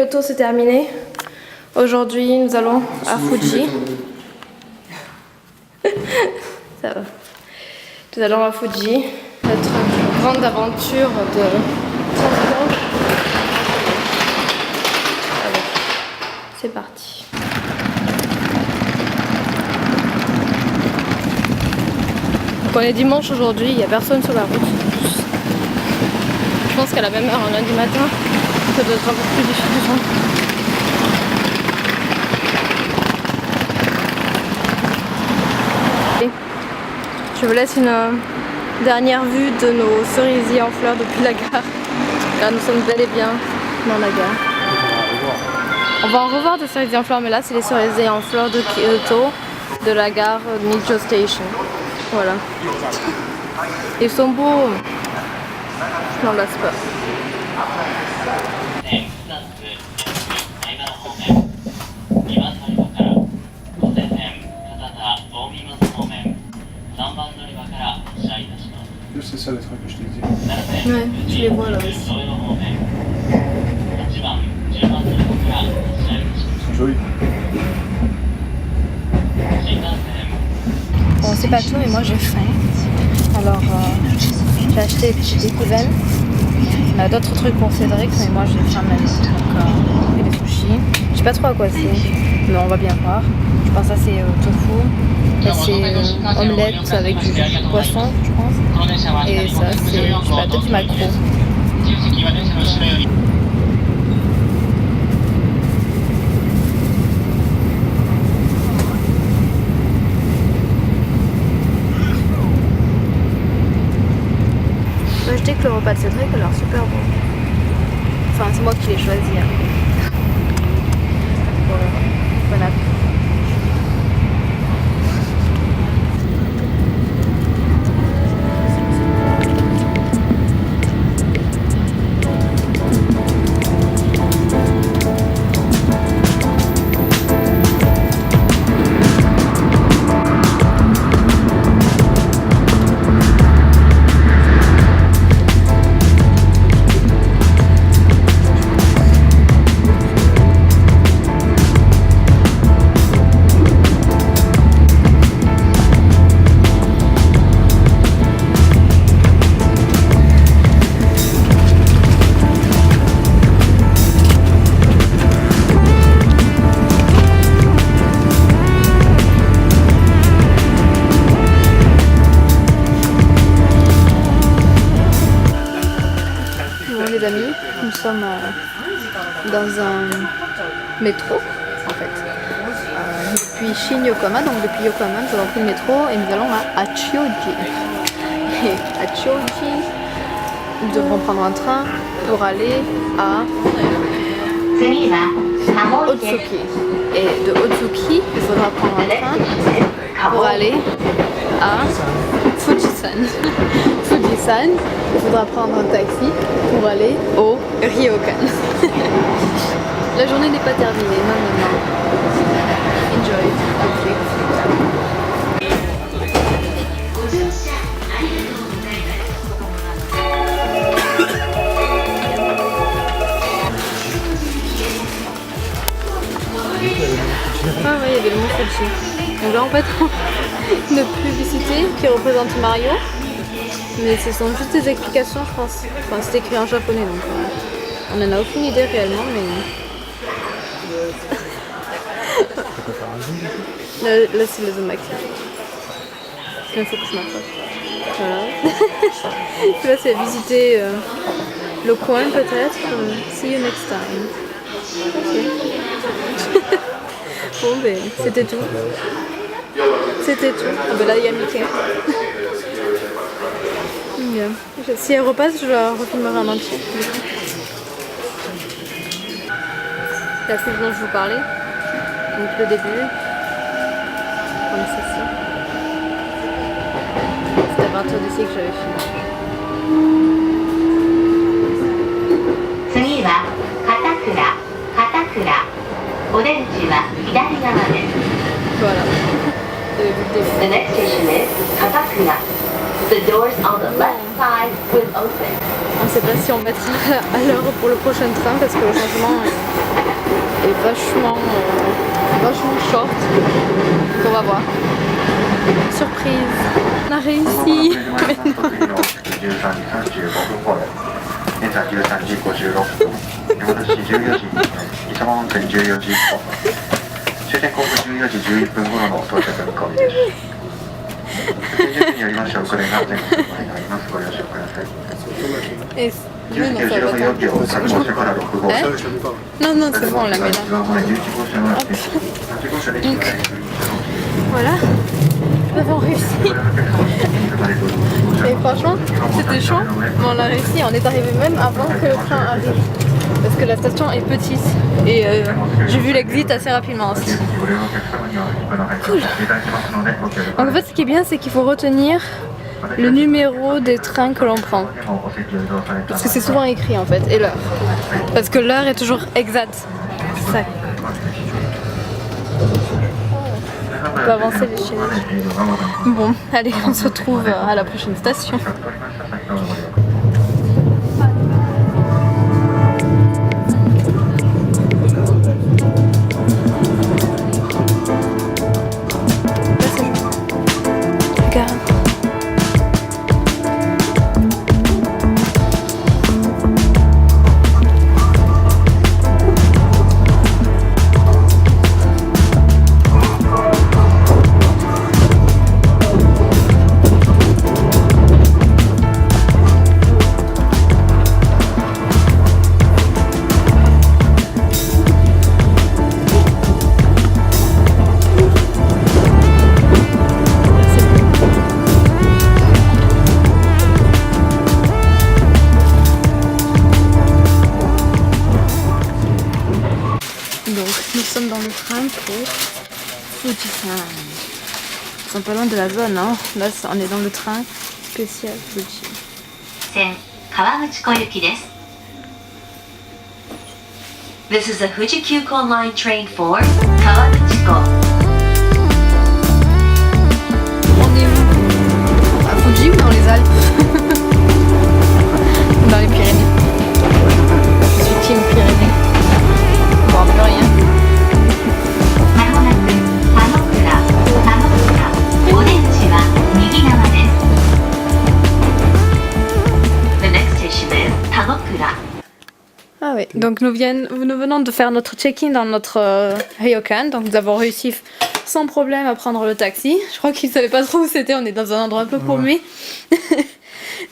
Kyoto c'est terminé. Aujourd'hui nous allons à Fuji. Ça va. Nous allons à Fuji. Notre grande aventure de transport. Allez, c'est parti. Donc on est dimanche aujourd'hui, il n'y a personne sur la route. Je pense qu'à la même heure un lundi matin, ça doit être un peu plus difficile. Je vous laisse une dernière vue de nos cerisiers en fleurs depuis la gare. Car nous sommes bel et bien dans la gare. On va en revoir des cerisiers en fleurs, mais là c'est les cerisiers en fleurs de Kyoto, de la gare Nijo Station. Voilà. Ils sont beaux. Je m'en lasse pas. C'est ça les trucs que je t'ai dit. Ouais, tu les vois là aussi. Ils sont jolis. Bon, c'est pas tout, mais moi j'ai faim. Alors, j'ai acheté des kuven. On a d'autres trucs pour Cédric, mais moi j'ai faim maintenant. Donc, et des sushis. Je sais pas trop à quoi c'est, mais on va bien voir. Je pense que ça c'est tofu. Là c'est omelette avec du poisson, je pense. Et ça c'est, je sais pas, peut-être du maquereau. Je dis que le repas de Cédric a l'air super bon. Enfin, c'est moi qui l'ai choisi. Hein. Voilà. Bon appétit. Les amis, nous sommes dans un métro en fait depuis Shin-Yokohama, donc depuis Yokohama nous avons pris le métro et nous allons à Hachioji. Et à Hachioji nous devrons prendre un train pour aller à Otsuki, et de Otsuki il faudra prendre un train pour aller à Fujisan. Fujisan, il faudra prendre un taxi pour aller au Ryokan. La journée n'est pas terminée, non. Enjoy. Ah ouais, il y avait le mot Fuji. Donc là en fait, une publicité qui représente Mario. Mais ce sont juste des explications, je pense. Enfin, c'est écrit en japonais, donc on en a aucune idée réellement, mais... là c'est le zoom max. Il faut que je m'approche. Voilà. Là c'est visiter le coin peut-être. See you next time. Ok. Bon ben, c'était tout. C'était tout. Ah ben là il y a Mickey. Bien. Si elle repasse, je la refilmerai en entier. La pub dont je vous parlais, donc le début, comme ceci. C'est à partir d'ici que j'avais fini. Voilà. The next station is Katakura. The doors on the left side will open. On ne sait pas si on mettra à l'heure pour le prochain train parce que le changement est vachement short. Donc on va voir. Surprise, on a réussi. 現在13時56分、山梨14時一番本当に14時1分、終点甲府14時11分頃の到着見込みです。現時によりまして遅れが全国になります。ご了承ください。Et nous, non, ça va4秒3号車から6号車。 Non, non, c'est bon, on la met là. 11 Voilà, nous avons réussi. Et franchement, c'était chaud, mais on a réussi. On est arrivé même avant que le train arrive. Parce que la station est petite. Et j'ai vu l'exit assez rapidement aussi. Cool. Donc en fait, ce qui est bien, c'est qu'il faut retenir le numéro des trains que l'on prend. Parce que c'est souvent écrit en fait, et l'heure. Parce que l'heure est toujours exacte. C'est ça. On peut avancer les chaises. Bon, allez, on se retrouve à la prochaine station. Regarde. Donc nous sommes dans le train pour Fujisan. Ils sont pas loin de la zone, hein. Là on est dans le train spécial Fuji. 線川口湖行きです。This is a Fuji Kyuko Line train for 川口湖。 On est où? À Fuji ou dans les Alpes? Dans les Pyrénées. Je suis team Pyrénées. On voit plus rien. まもなく田之倉お出口は右側です。The next station is 田之倉。 Ah oui, donc nous venons de faire notre check-in dans notre ryokan, donc nous avons réussi sans problème à prendre le taxi. Je crois qu'ils ne savaient pas trop où c'était, on est dans un endroit un peu paumé.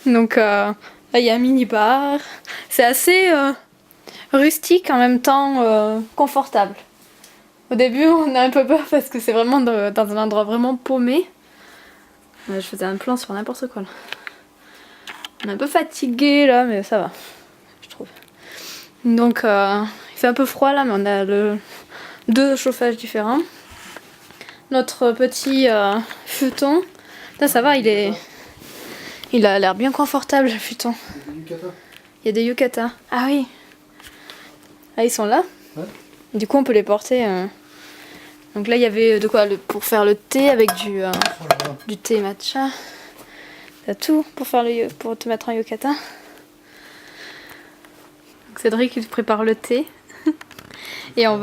Donc là il y a un mini-bar, c'est assez rustique en même temps confortable. Au début on a un peu peur parce que c'est vraiment dans un endroit vraiment paumé. Je faisais un plan sur n'importe quoi là. On est un peu fatigué là mais ça va, je trouve. Donc il fait un peu froid là mais on a deux chauffages différents. Notre petit futon, là ça va, il a l'air bien confortable le futon. Il y a des yukata. Ah oui. Ah ils sont là. Ouais. Du coup on peut les porter. Donc là il y avait de quoi pour faire le thé avec du thé matcha. T'as tout pour te mettre un yukata. Donc Cédric il prépare le thé. Et en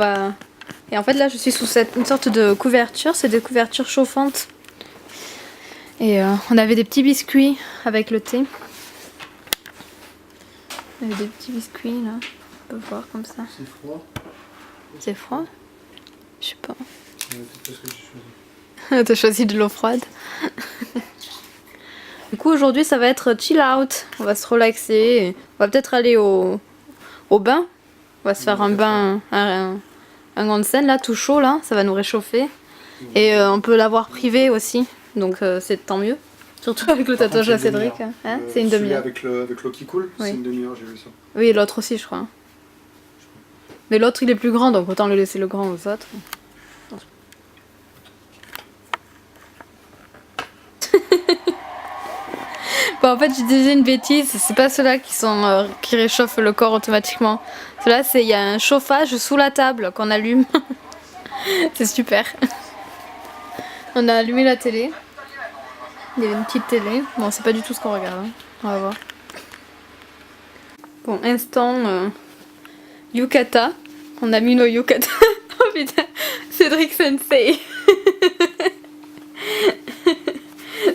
fait là je suis sous une sorte de couverture, c'est des couvertures chauffantes. Et on avait des petits biscuits avec le thé. On avait des petits biscuits là, on peut voir comme ça. C'est froid. C'est froid? Je sais pas. C'est ce que j'ai choisi. T'as choisi de l'eau froide. Du coup aujourd'hui ça va être chill out, on va se relaxer, on va peut-être aller au bain. On va se faire un bain, un onsen là, tout chaud là, ça va nous réchauffer. Et on peut l'avoir privé aussi, donc c'est tant mieux. Surtout avec le tatouage à Cédric. Hein, c'est une demi-heure. Avec l'eau qui coule, Oui. c'est une demi-heure, j'ai vu ça. Oui, l'autre aussi je crois. Mais l'autre il est plus grand, donc autant le laisser le grand aux autres. Bon, en fait, je disais une bêtise, c'est pas ceux-là qui réchauffent le corps automatiquement. Ceux-là, il y a un chauffage sous la table qu'on allume. C'est super. On a allumé la télé. Il y avait une petite télé. Bon, c'est pas du tout ce qu'on regarde. Hein. On va voir. Bon, instant yukata. On a mis nos yukata. Oh putain, Cédric Sensei.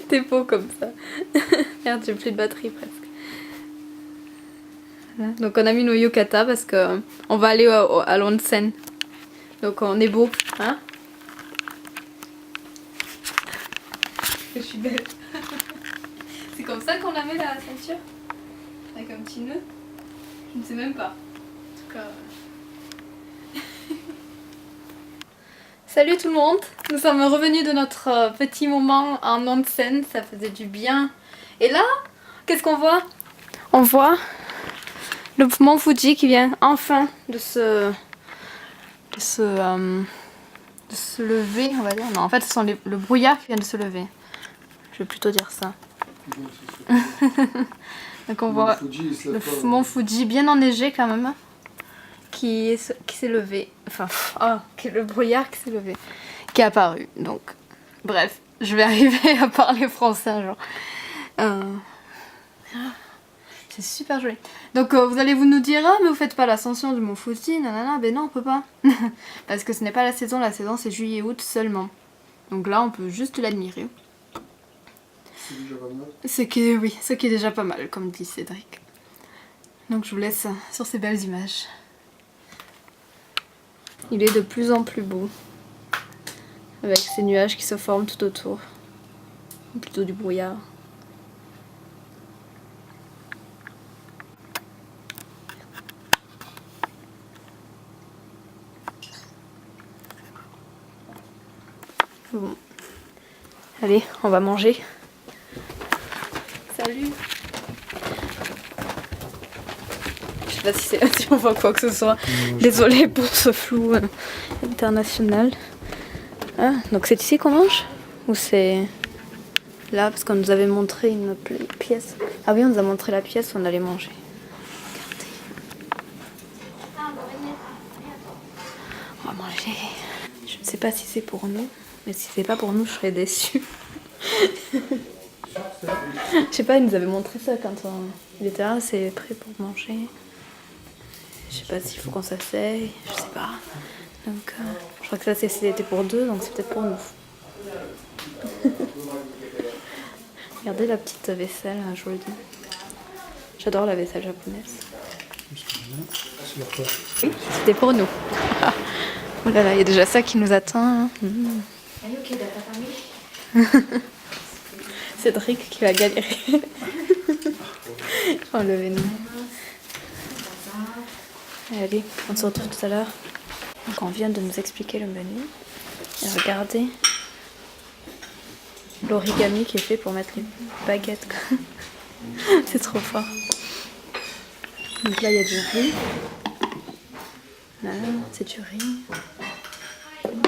T'es beau comme ça. Merde, j'ai plus de batterie presque. Voilà. Donc on a mis nos yukata parce que on va aller à l'onsen. Donc on est beau, hein? Je suis belle. C'est comme ça qu'on la met la ceinture? Avec un petit nœud? Je ne sais même pas. En tout cas... Salut tout le monde! Nous sommes revenus de notre petit moment en onsen, ça faisait du bien. Et là, qu'est-ce qu'on voit? On voit le mont Fuji qui vient enfin de se lever, on va dire. Non, en fait, ce sont le brouillard qui vient de se lever. Je vais plutôt dire ça. Donc on voit le mont Fuji bien enneigé quand même, qui s'est levé. Enfin, le brouillard qui s'est levé, qui est apparu. Donc, bref, je vais arriver à parler français un jour. C'est super joli. Donc vous allez nous dire, ah mais vous faites pas l'ascension du mont Fuji, nanana. Ben non, on peut pas. Parce que ce n'est pas la saison c'est juillet-août seulement. Donc là on peut juste l'admirer. C'est déjà pas mal. Ce qui est déjà pas mal, comme dit Cédric. Donc je vous laisse sur ces belles images. Il est de plus en plus beau. Avec ces nuages qui se forment tout autour. Ou plutôt du brouillard. Bon. Allez, on va manger. Salut. Je sais pas si on voit quoi que ce soit. Désolée pour ce flou international. Ah, donc c'est ici qu'on mange? Ou c'est là? Parce qu'on nous avait montré une pièce. Ah oui, on nous a montré la pièce où on allait manger. Regardez. On va manger. Je ne sais pas si c'est pour nous. Mais si c'est pas pour nous, je serais déçue. Je sais pas, il nous avait montré ça quand il était là, c'est prêt pour manger. Je sais pas s'il faut qu'on s'asseye, je sais pas. Donc, je crois que ça c'était pour deux, donc c'est peut-être pour nous. Regardez la petite vaisselle, je vous le dis. J'adore la vaisselle japonaise. Oui, c'était pour nous. Oh là là, il y a déjà ça qui nous attend. Hein. Cédric qui va galérer. Enlevez-nous. Allez, on se retrouve tout à l'heure. Donc on vient de nous expliquer le menu. Et regardez l'origami qui est fait pour mettre les baguettes. C'est trop fort. Donc là il y a du riz. Là, c'est du riz.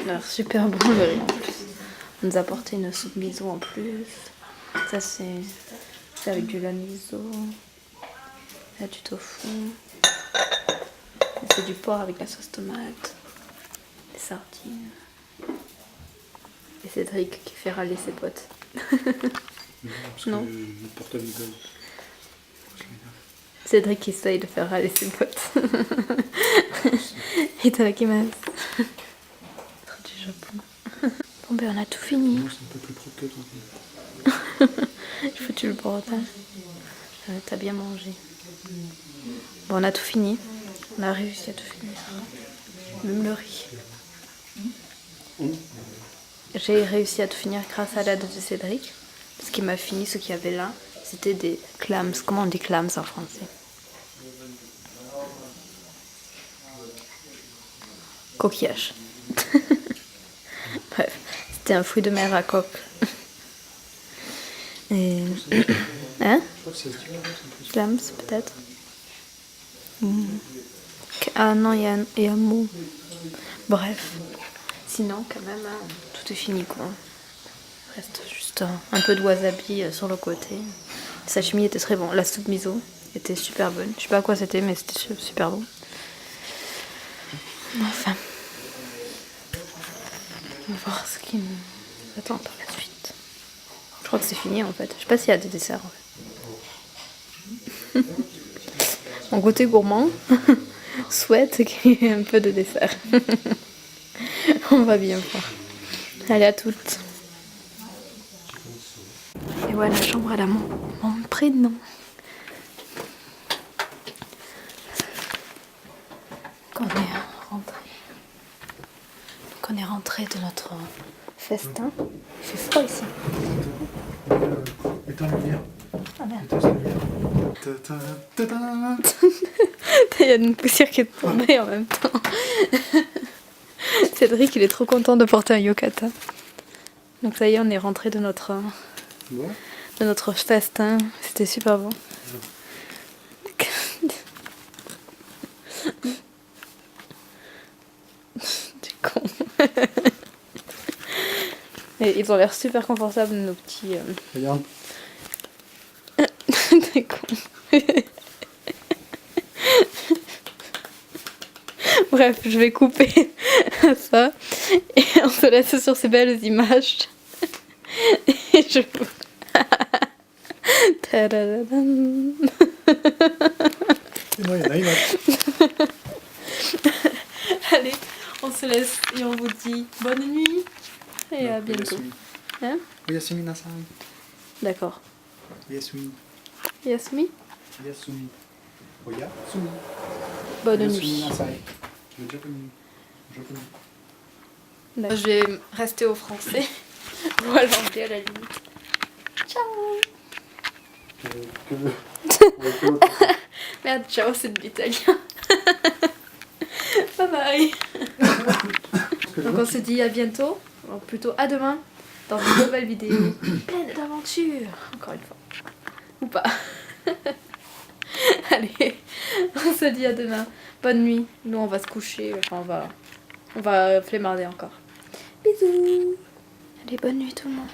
Alors super bon le riz en plus. On nous a apporté une soupe miso en plus. Ça c'est avec du lait miso. Là du tofu. C'est du porc avec la sauce tomate. Des sardines. Et Cédric qui fait râler ses potes. Non. Cédric qui essaye de faire râler ses potes. Itadakimasu. Trop du Japon. Bon ben on a tout fini. C'est un peu plus propre que toi. Il faut que tu le bordel. T'as bien mangé. Bon on a tout fini. On a réussi à tout finir. Même le riz. J'ai réussi à tout finir grâce à l'aide de Cédric. Parce qu'il m'a fini ce qu'il y avait là. C'était des clams. Comment on dit clams en français? Coquillage. Bref, c'était un fruit de mer à coque. Et... Hein? Clams peut-être. Ah non, il y a un mot. Bref. Sinon, quand même, tout est fini quoi. Il reste juste un peu de wasabi sur le côté. Le sashimi était très bon. La soupe miso était super bonne. Je sais pas à quoi c'était, mais c'était super bon. Enfin. On va voir ce qui nous attend par la suite. Je crois que c'est fini en fait. Je sais pas s'il y a des desserts en fait. Mon côté gourmand. souhaite qu'il y ait un peu de dessert. On va bien voir. Allez, à toutes. Et voilà, la chambre, elle a mon prénom. Donc on est rentré de notre festin. Il fait froid ici. Éteins la lumière. Ah merde. Éteins la lumière. Ta-ta-ta-ta. Il y a une poussière qui est tombée en même temps. Cédric, il est trop content de porter un yukata. Donc ça y est, on est rentré de notre festin. C'était super bon. Tu es con. Et ils ont l'air super confortables, nos petits... Regarde. T'es con. Bref, je vais couper ça et on se laisse sur ces belles images. Et je vous... Tadadadam. Et moi, il y en a une autre. Allez, on se laisse et on vous dit bonne nuit et à bientôt. Hein? Oyasumi nasai. D'accord. Oyasumi. Yasmi, Oyasumi. Oyasumi. bonne Oyasumi nuit. nasai. Le japonais. Japonais. Je vais rester au français ou à l'anglais à la limite. Ciao. Merde, ciao, c'est de l'italien. Bye bye. Donc on se dit à bientôt, ou plutôt à demain, dans une nouvelle vidéo pleine d'aventures, encore une fois. Ou pas. Allez, on se dit à demain. Bonne nuit. Nous on va se coucher, enfin on va flemmarder encore. Bisous. Allez, bonne nuit tout le monde.